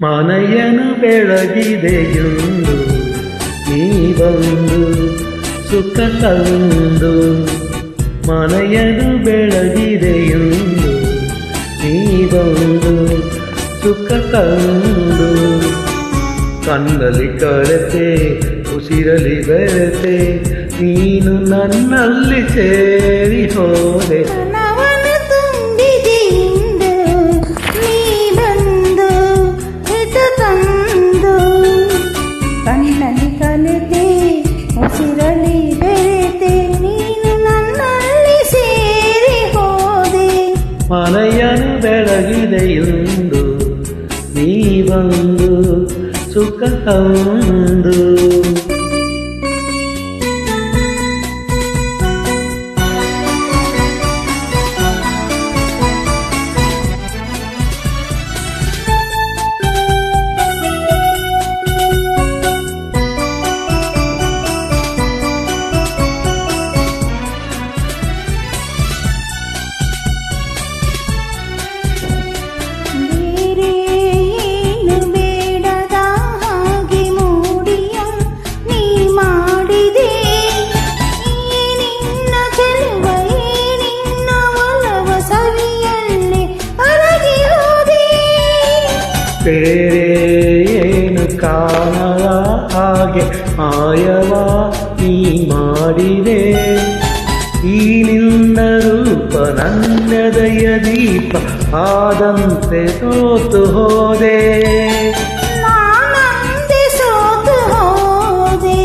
ಮನೆಯನ್ನು ಬೆಳಗಿದೆಯುಂದು ನೀ ಬಂದು ಸುಖ ತಂದು. ಮನೆಯನ್ನು ಬೆಳಗಿದೆಯುಂದು ನೀ ಬಂದು ಸುಖ ತಂದು. ಕಣ್ಣಲ್ಲಿ ಕಳೆತೆ ಉಸಿರಲಿ ಬೆರೆತೆ ನೀನು ನನ್ನಲ್ಲಿ ಸೇರಿ ಹೋದೆ. ಕಣ್ಣಲ್ಲಿ ಕಲೆತೆ ಉಸಿರಲಿ ಬೆರೆತೆ ನೀನು ನನ್ನಲ್ಲಿ ಸೇರಿ ಹೋದೆ. ಮನೆಯನ್ನು ಬೆಳಗಿದೆಯುಂದು ನೀ ಬಂದು ಸುಖ ತಂದು. ಬೇರೆ ಏನು ಕಾಣಲ ಹಾಗೆ ಮಾಯವಾ ನೀ ಮಾಡಿದೆ. ಈ ನಿನ್ನ ರೂಪ ನನ್ನದಯ ದೀಪ ಆದಂತೆ ಸೋತು ಹೋದೆ. ನಾನಂತೆ ಸೋತು ಹೋದೆ.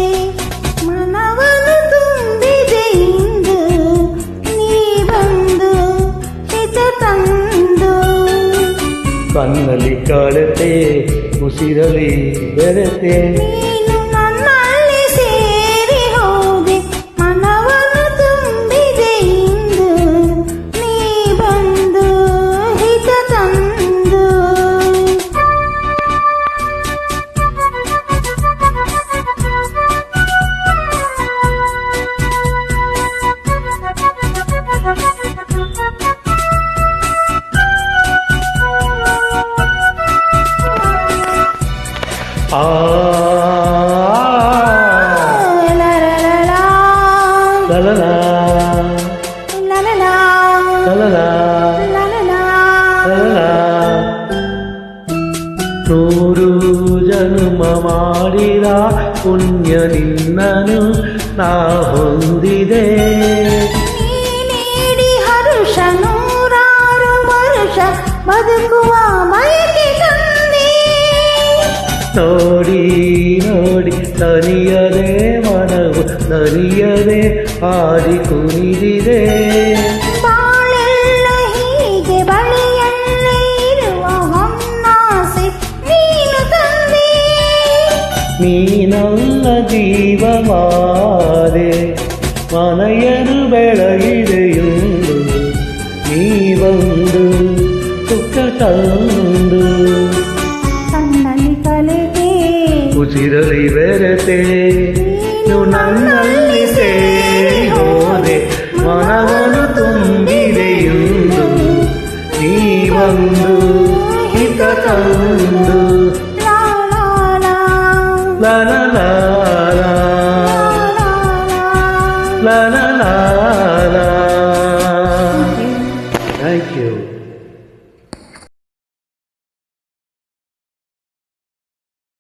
ಮನವನ್ನು ತುಂಬಿದೆ ಇಂದು ನೀ ಬಂದು ಹಿತ ತಂದು. ಕಣ್ಣಲ್ಲಿ ಕಳೆತೆ ಉಸಿರಲಿ ಬೆರೆತೆ ನೀನು ನನ್ನಲ್ಲಿ ಸೇರಿ ಹೋದೆ. ಮನವನ್ನು ತುಂಬಿದೆ ಇಂದು ನೀ ಬಂದು ಹಿತ ತಂದು. ಆ La la la la la la la la la la la la la la la. ನೂರು ಜನ್ಮ ಮಾಡಿದ ಪುಣ್ಯ ನಿನ್ನನು ನಾ ಹೊಂದಿದೆ. ನೀಡಿ ಹರುಷ ನೂರಾರು ವರುಷ ಬದುಕುವ ಬಯಕೆ ತಂದೆ. ನೋಡಿ ನೋಡಿ ನಲಿಯದೆ ಮನವು ನಲಿಯದೆ ಹಾಡಿ ಕುಣಿದಿದೆ. ಬಾಳೆಲ್ಲ ಹೀಗೆ ಬಳಿಯಲ್ಲೇ ಇರುವ ಹೊನ್ನಾಸೆ ನೀನು ತಂದೆ. ನೀನಲ್ಲ ಜೀವವಾದೆ. ಮನೆಯನ್ನು ಬೆಳಗಿದೆಯುಂದು ನೀ ಬಂದು ಸುಖ ತಂದು. ಕಣ್ಣಲ್ಲಿ ಕಲೆತೆ ಉಸಿರಲಿ ಬೆರೆತೆ ನೀನು ನನ್ನಲ್ಲಿ ಸೇರಿ ಹೋದೆ. ಮನವನ್ನು ತುಂಬಿದೆಯುಂದು ನೀ ಬಂದು ಹಿತ ತಂದು. ಲಾ ಲಾ ಲಾ La la la la ಲಾ ಲಾ la la